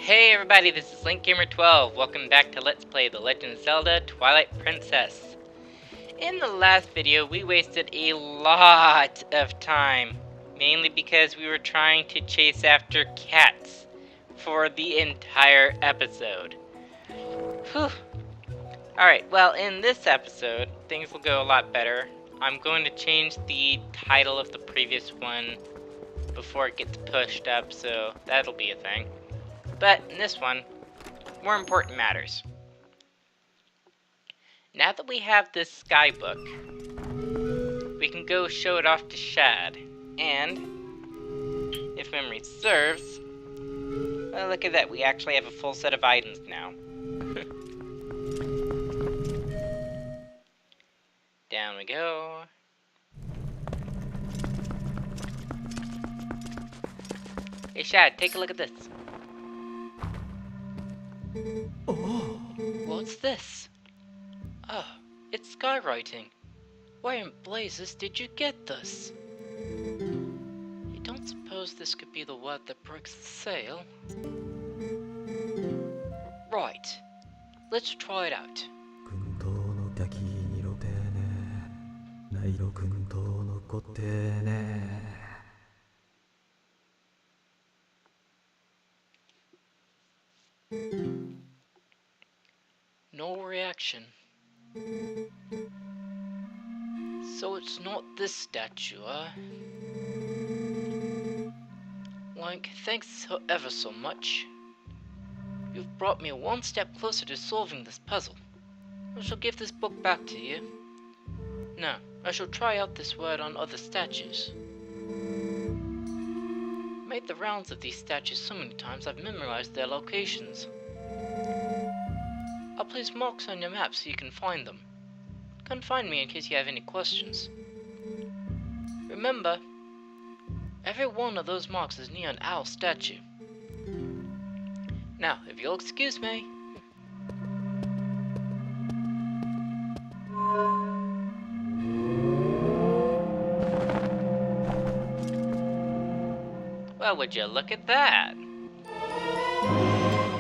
Hey everybody, this is LinkGamer12. Welcome back to Let's Play The Legend of Zelda Twilight Princess. In the last video, we wasted a lot of time, mainly because we were trying to chase after cats for the entire episode. Whew. Alright, well in this episode, things will go a lot better. I'm going to change the title of the previous one before it gets pushed up, so that'll be a thing. But in this one, more important matters. Now that we have this sky book, we can go show it off to Shad. And, if memory serves, well, look at that, we actually have a full set of items now. Down we go. Hey Shad, take a look at this. Oh, What's this? Oh, it's skywriting. Where in blazes did you get this? You don't suppose this could be the word that breaks the sail? Right. Let's try it out. No reaction. So it's not this statue, huh? Link, thanks ever so much. You've brought me one step closer to solving this puzzle. I shall give this book back to you. Now, I shall try out this word on other statues. Made the rounds of these statues so many times I've memorized their locations. I'll place marks on your map so you can find them. Come find me in case you have any questions. Remember, every one of those marks is near an owl statue. Now, if you'll excuse me. Well, would you look at that?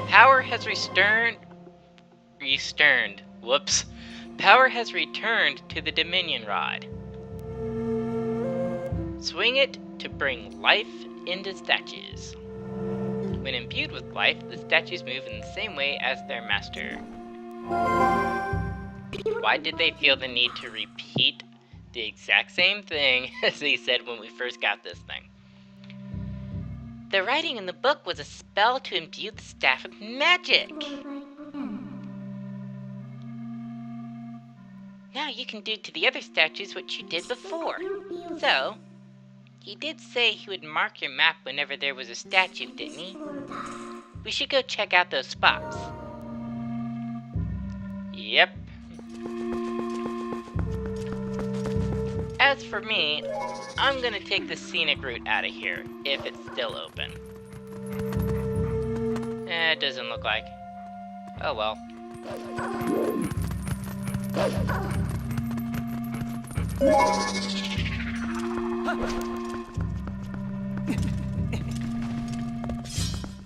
Power has Power has returned to the Dominion Rod. Swing it to bring life into statues. When imbued with life, the statues move in the same way as their master. Why did they feel the need to repeat the exact same thing as they said when we first got this thing? The writing in the book was a spell to imbue the staff with magic. Now you can do to the other statues what you did before. So, he did say he would mark your map whenever there was a statue, didn't he? We should go check out those spots. Yep. As for me, I'm gonna take the scenic route out of here, if it's still open. It doesn't look like. Oh well.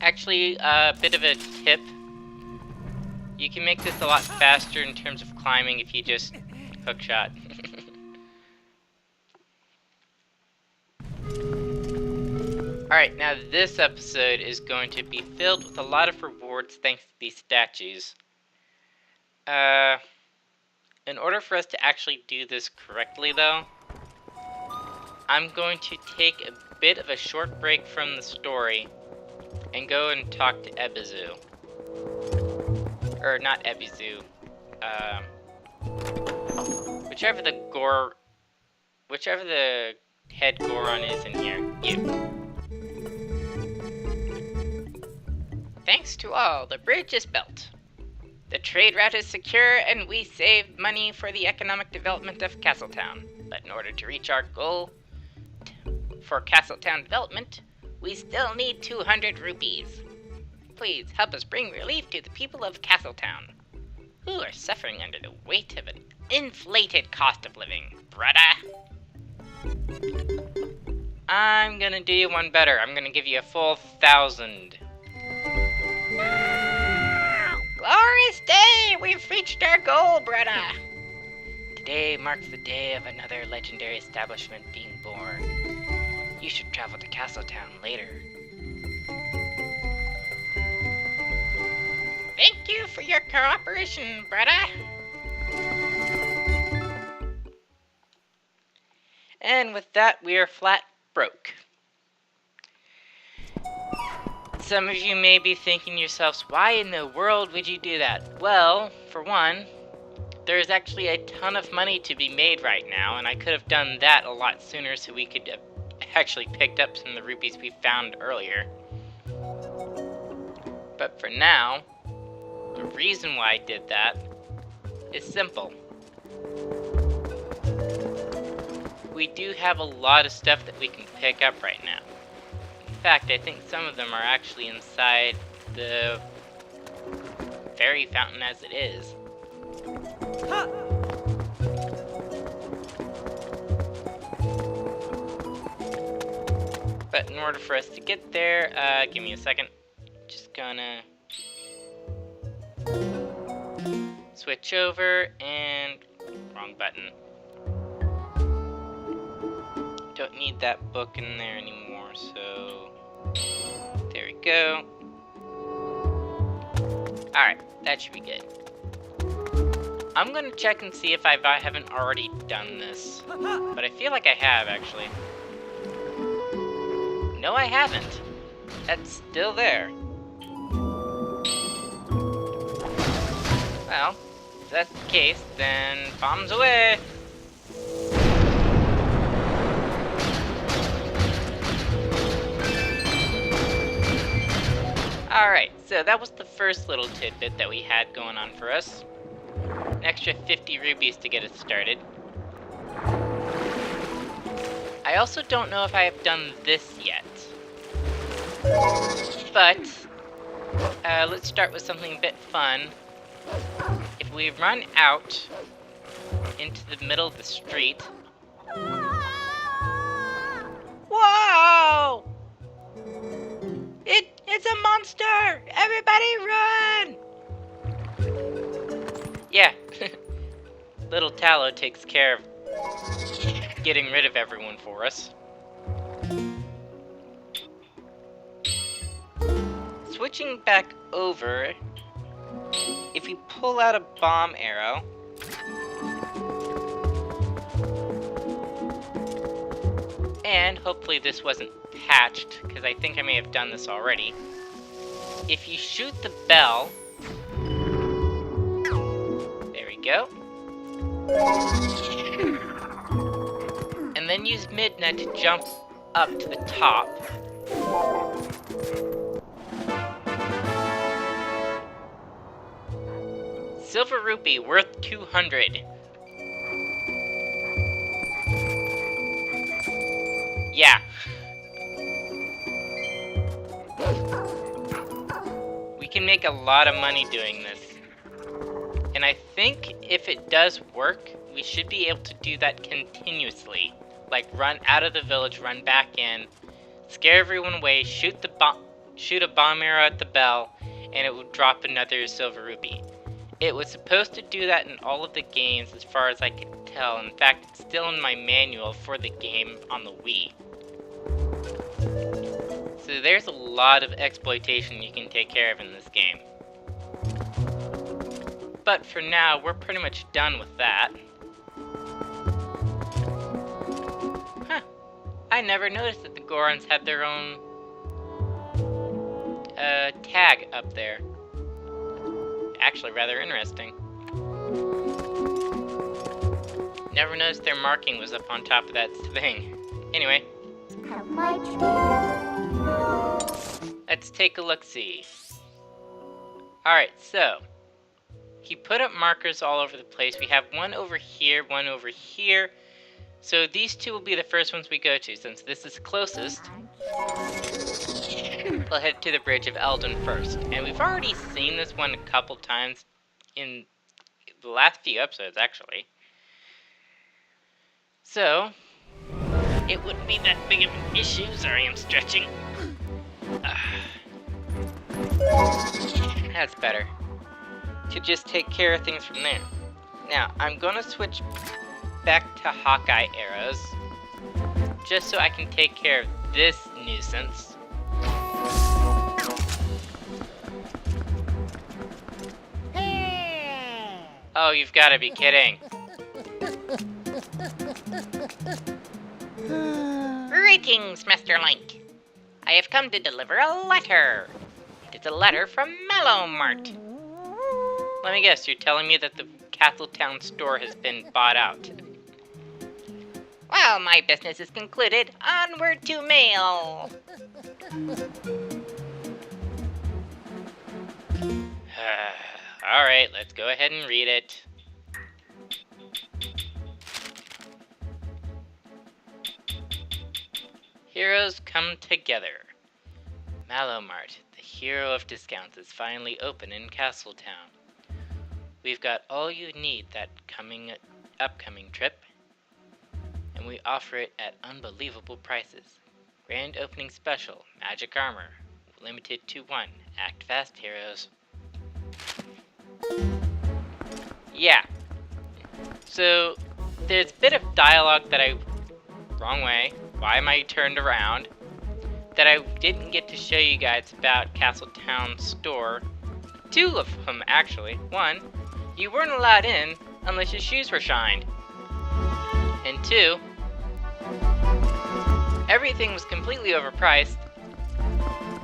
Actually, a bit of a tip. You can make this a lot faster in terms of climbing if you just hookshot. Alright, now this episode is going to be filled with a lot of rewards thanks to these statues. In order for us to actually do this correctly though, I'm going to take a bit of a short break from the story and go and talk to Ebizu. Or not Ebizu. Whichever the head Goron is in here. You. Thanks to all, the bridge is built. The trade route is secure, and we saved money for the economic development of Castletown. But in order to reach our goal for Castletown development, we still need 200 rupees. Please help us bring relief to the people of Castletown, who are suffering under the weight of an inflated cost of living, brother. I'm gonna do you one better. I'm gonna give you a full 1,000. day! We've reached our goal, brother! Today marks the day of another legendary establishment being born. You should travel to Castletown later. Thank you for your cooperation, brother! And with that, we are flat broke. Some of you may be thinking yourselves, why in the world would you do that? Well, for one, there's actually a ton of money to be made right now, and I could have done that a lot sooner so we could have actually picked up some of the rupees we found earlier. But for now, the reason why I did that is simple. We do have a lot of stuff that we can pick up right now. In fact, I think some of them are actually inside the fairy fountain as it is. Ha! But in order for us to get there, give me a second. Just gonna switch over and wrong button. Don't need that book in there anymore, so there we go. Alright, that should be good. I'm gonna check and see if I haven't already done this, but I feel like I have actually. No, I haven't. That's still there. Well, if that's the case, then bombs away! Alright, so that was the first little tidbit that we had going on for us. An extra 50 rupees to get us started. I also don't know if I have done this yet. But, let's start with something a bit fun. If we run out into the middle of the street... Whoa! It's a monster! Everybody run! Yeah, little Tallow takes care of getting rid of everyone for us. Switching back over, if we pull out a bomb arrow, and hopefully this wasn't patched, because I think I may have done this already. If you shoot the bell, there we go, and then use Midnight to jump up to the top. Silver rupee worth 200. Yeah. We can make a lot of money doing this. And I think if it does work, we should be able to do that continuously. Like run out of the village, run back in, scare everyone away, shoot a bomb arrow at the bell, and it will drop another silver rupee. It was supposed to do that in all of the games as far as I could tell. In fact, it's still in my manual for the game on the Wii. So there's a lot of exploitation you can take care of in this game. But for now, we're pretty much done with that. Huh. I never noticed that the Gorons had their own tag up there. Actually rather interesting. Never noticed their marking was up on top of that thing. Anyway. Let's take a look-see. Alright, so. He put up markers all over the place. We have one over here, one over here. So these two will be the first ones we go to, since this is closest. We'll head to the Bridge of Eldon first. And we've already seen this one a couple times in the last few episodes, actually. So, it wouldn't be that big of an issue. Sorry, I'm stretching. That's better. to just take care of things from there. Now, I'm gonna switch back to Hawkeye arrows, just so I can take care of this nuisance. Oh, you've gotta be kidding. Greetings, Mr. Link. I have come to deliver a letter. It is a letter from Mellow Mart. Let me guess, you're telling me that the Castletown store has been bought out. Well, my business is concluded. Onward to mail. Alright, let's go ahead and read it. Heroes come together. Mallow Mart, the hero of discounts, is finally open in Castletown. We've got all you need that upcoming trip, and we offer it at unbelievable prices. Grand opening special, magic armor, limited to 1. Act fast, heroes. Yeah. So, there's a bit of dialogue that wrong way. Why am I turned around? That I didn't get to show you guys about Castletown store. 2 of them, actually. 1, you weren't allowed in unless your shoes were shined. And 2, everything was completely overpriced.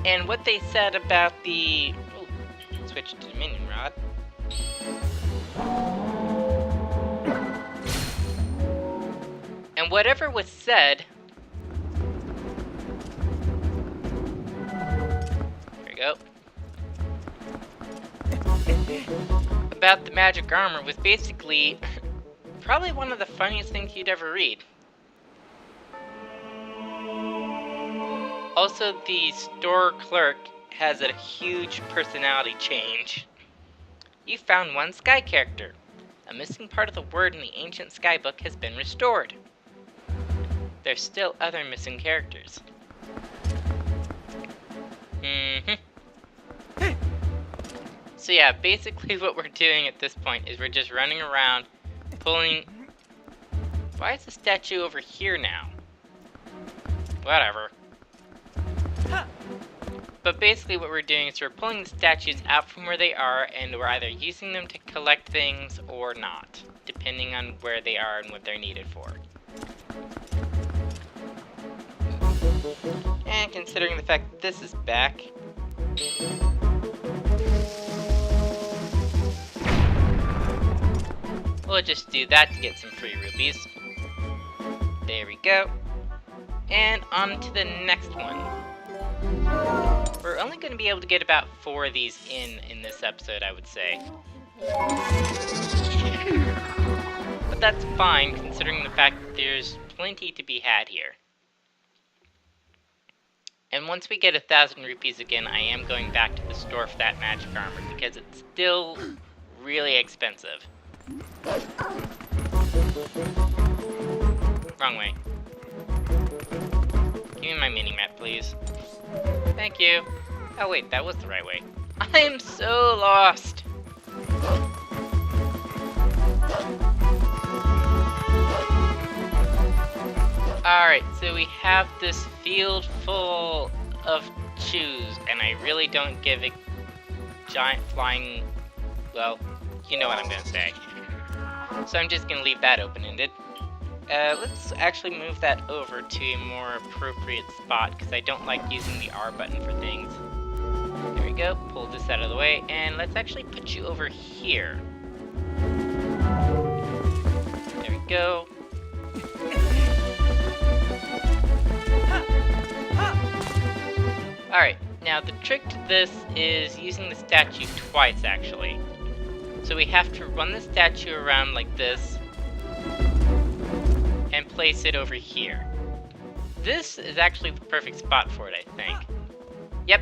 And what they said about the... Oh, switch to Dominion Rod. And whatever was said... There we go. About the magic armor was basically probably one of the funniest things you'd ever read. Also, the store clerk has a huge personality change. You found one sky character. A missing part of the word in the ancient sky book has been restored. There's still other missing characters. So yeah, basically what we're doing at this point is we're just running around, pulling... Why is the statue over here now? Whatever. But basically what we're doing is we're pulling the statues out from where they are, and we're either using them to collect things or not, depending on where they are and what they're needed for. And considering the fact that this is back... We'll just do that to get some free rupees. There we go. And on to the next one. We're only going to be able to get about 4 of these in this episode, I would say. But that's fine, considering the fact that there's plenty to be had here. And once we get 1,000 rupees again, I am going back to the store for that magic armor, because it's still really expensive. Wrong way. Give me my mini-map, please. Thank you. Oh wait, that was the right way. I am so lost! Alright, so we have this field full of shoes, and I really don't give a giant flying... Well, you know what I'm gonna say. So I'm just gonna leave that open-ended. Let's actually move that over to a more appropriate spot, because I don't like using the R button for things. There we go, pull this out of the way, and let's actually put you over here. There we go. Alright, now the trick to this is using the statue twice, actually. So we have to run the statue around like this, and place it over here. This is actually the perfect spot for it, I think. Yep.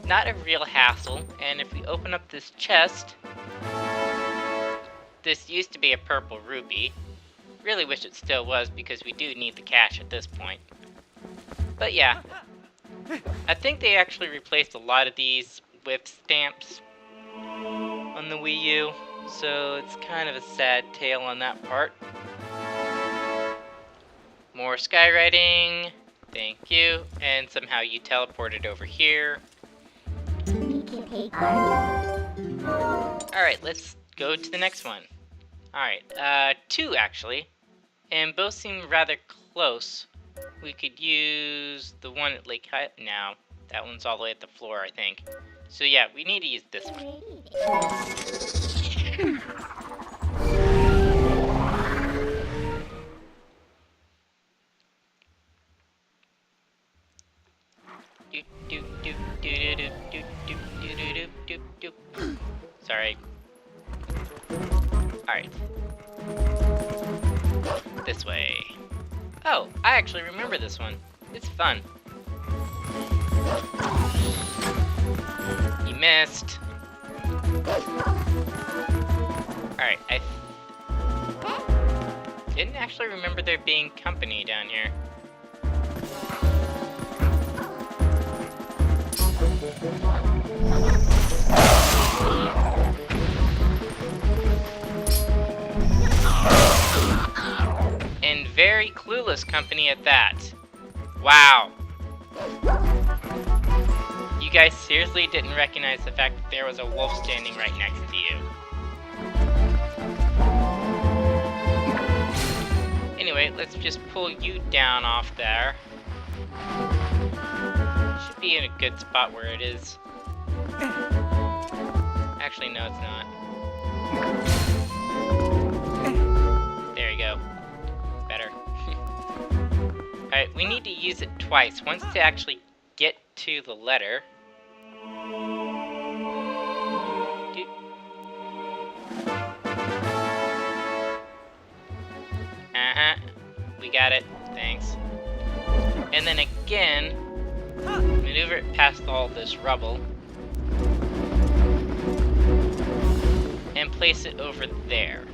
Not a real hassle, and if we open up this chest, this used to be a purple rupee. Really wish it still was, because we do need the cash at this point. But yeah, I think they actually replaced a lot of these with stamps on the Wii U, so it's kind of a sad tale on that part. More skywriting, thank you, and somehow you teleported over here. Alright, let's go to the next one. Alright, 2 actually, and both seem rather close. We could use the one at Lake Hut now. That one's all the way at the floor, I think. So yeah, we need to use this one. Sorry. Alright. This way. Oh, I actually remember this one. It's fun. You missed. Alright, I didn't actually remember there being company down here. And very clueless company at that. Wow. You guys seriously didn't recognize the fact that there was a wolf standing right next to you. Anyway, let's just pull you down off there. Should be in a good spot where it is. Actually, no, it's not. There you go. Better. Alright, we need to use it twice. Once to actually get to the letter. Uh-huh. We got it. Thanks. And then again, maneuver it past all this rubble. And place it over there.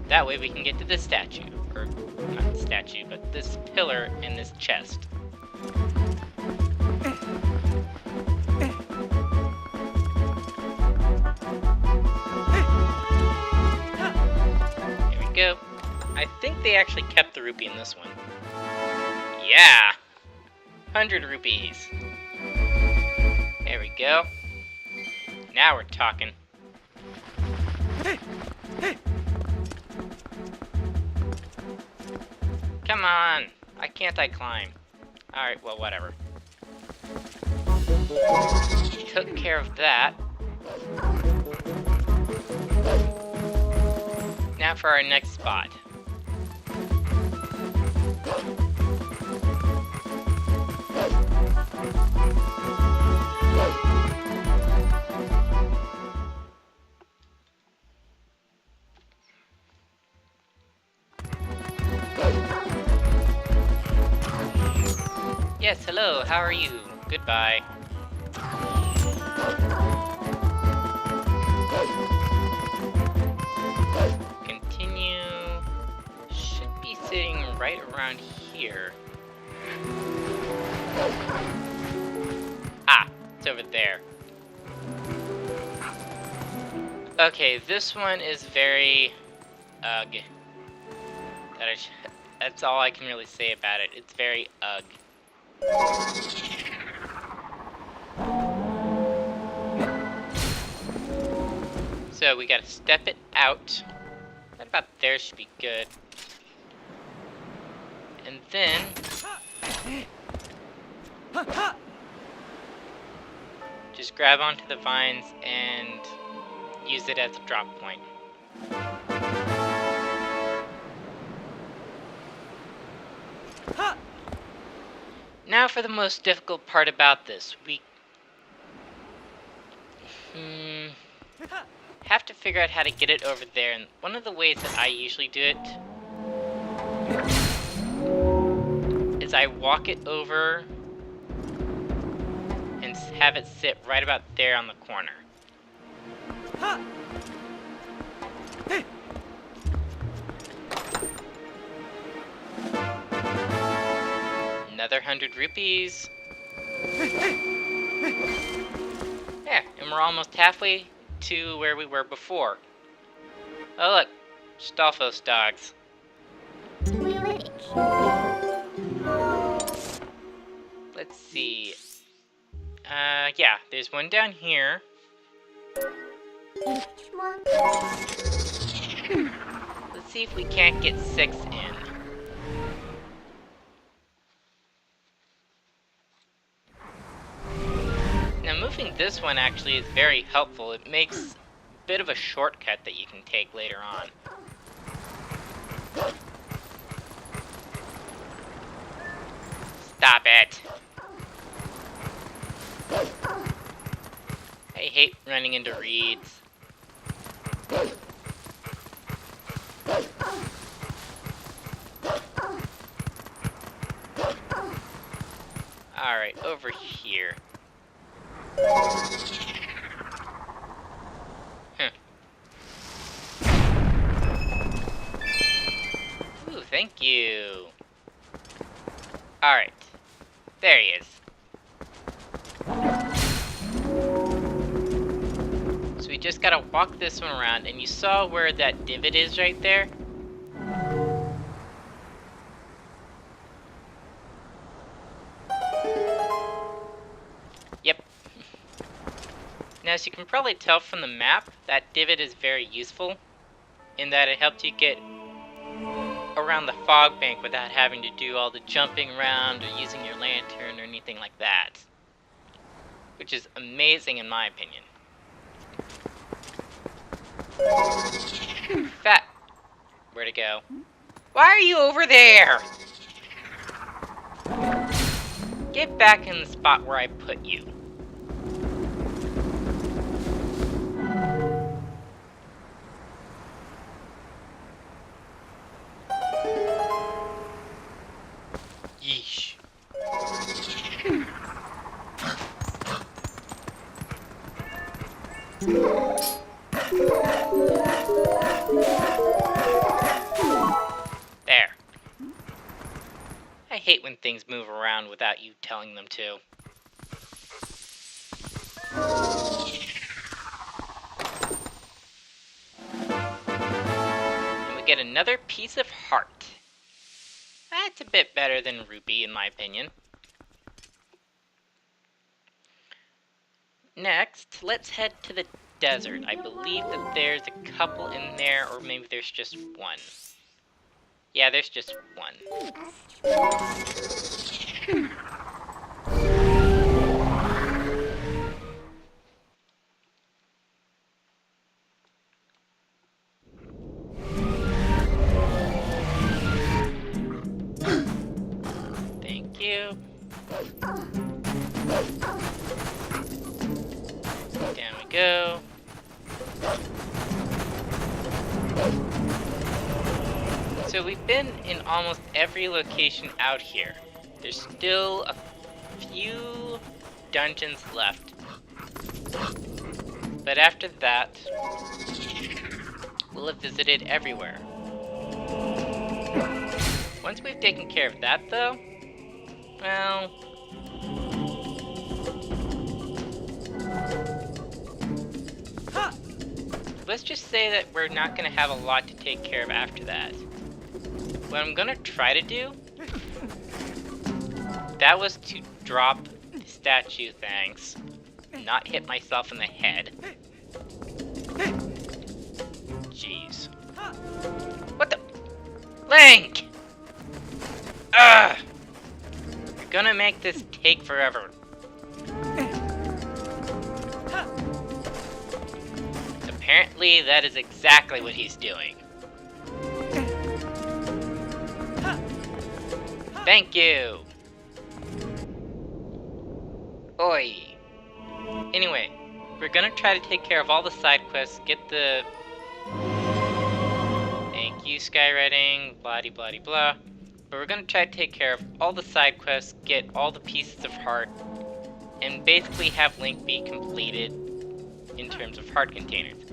That way we can get to this statue. Or, not the statue, but this pillar in this chest. There we go. I think they actually kept the rupee in this one. Yeah! 100 rupees. There we go. Now we're talking. Come on! Why can't I climb? Alright, well, whatever. Took care of that. Now for our next spot. Yes, hello, how are you? Goodbye. Continue. Should be sitting right around here. Ah, it's over there. Okay, this one is very ugh. That's all I can really say about it. It's very ugh. So we gotta step it out. Right about there should be good. And then just grab onto the vines and use it as a drop point. Now for the most difficult part about this. We have to figure out how to get it over there, and one of the ways that I usually do it is I walk it over and have it sit right about there on the corner. Another 100 rupees. Yeah, and we're we're almost halfway to where we were before. Oh look, Stolfos dogs. Let's see. Yeah, there's one down here. Let's see if we can't get 6 in. Now moving this one actually is very helpful. It makes a bit of a shortcut that you can take later on. Stop it! I hate running into reeds. Alright, over here. Ooh, thank you. Alright. There he is. So we just gotta walk this one around, and you saw where that divot is right there? Yep. Now, as you can probably tell from the map, that divot is very useful in that it helps you get around the fog bank without having to do all the jumping around or using your lantern or anything like that. Which is amazing in my opinion. Fat. Where'd it go? Why are you over there? Get back in the spot where I put you. Yeesh. There. I hate when things move around without you telling them to. And we get another piece of heart. That's a bit better than Ruby, in my opinion. Next, let's head to the desert. I believe that there's a couple in there, or maybe there's just one. Yeah, there's just one. Thank you. Down we go. So we've been in almost every location out here. There's still a few dungeons left. But after that, we'll have visited everywhere. Once we've taken care of that though, well... let's just say that we're not going to have a lot to take care of after that. What I'm going to try to do, that was to drop the statue, thanks, not hit myself in the head. Jeez. What the? Link! Ugh! You're gonna make this take forever. Apparently, that is exactly what he's doing. Thank you! Oi! Anyway, we're gonna try to take care of all the side quests, get the... Thank you, Skywriting, blah-de-blah-de-blah. But we're gonna try to take care of all the side quests, get all the pieces of heart, and basically have Link be completed in terms of heart containers.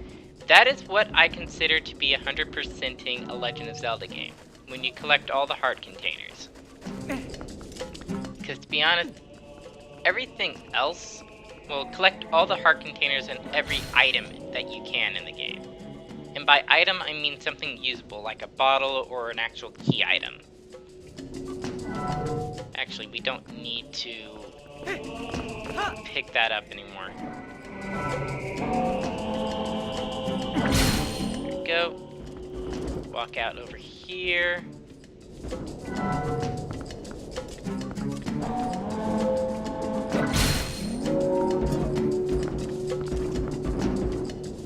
That is what I consider to be 100%ing a Legend of Zelda game, when you collect all the heart containers. Because to be honest, everything else well, collect all the heart containers and every item that you can in the game. And by item, I mean something usable, like a bottle or an actual key item. Actually, we don't need to pick that up anymore. There we go. Walk out over here.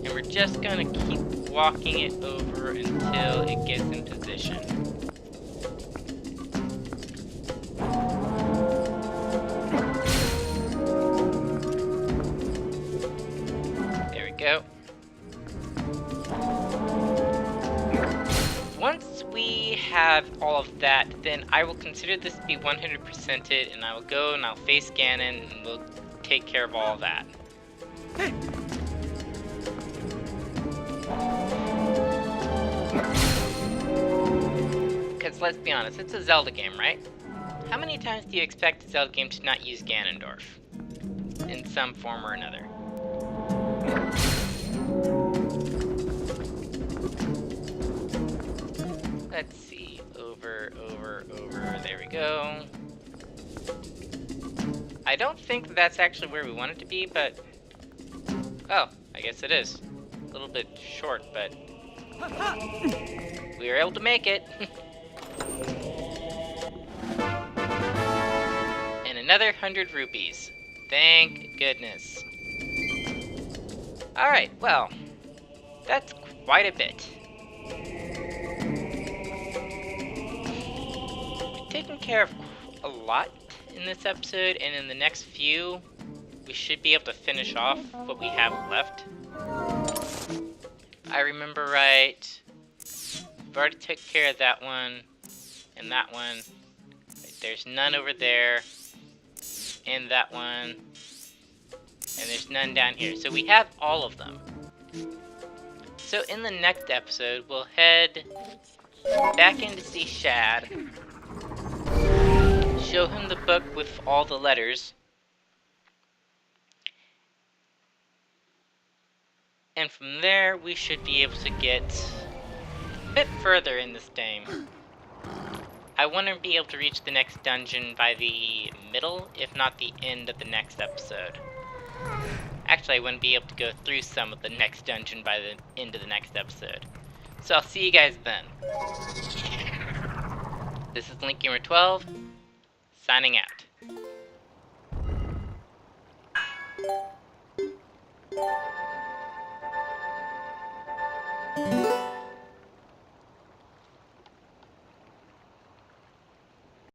And we're just gonna keep walking it over until it gets in position. There we go. Once we have all of that, then I will consider this to be 100%ed, and I will go and I'll face Ganon, and we'll take care of all of that. Because let's be honest, it's a Zelda game, right? How many times do you expect a Zelda game to not use Ganondorf? In some form or another. Let's see, over, there we go. I don't think that's actually where we want it to be, but... oh, I guess it is. A little bit short, but... we were able to make it! And another 100 rupees. Thank goodness. Alright, well, that's quite a bit. We've taken care of a lot in this episode, and in the next few, we should be able to finish off what we have left. I remember right. We've already took care of that one, and that one. There's none over there, and that one, and there's none down here. So we have all of them. So in the next episode, we'll head back in to see Shad, show him the book with all the letters, and from there we should be able to get a bit further in this game. I want to be able to reach the next dungeon by the middle, if not the end of the next episode. Actually, I want to be able to go through some of the next dungeon by the end of the next episode. So I'll see you guys then. This is LinkGamer12, signing out.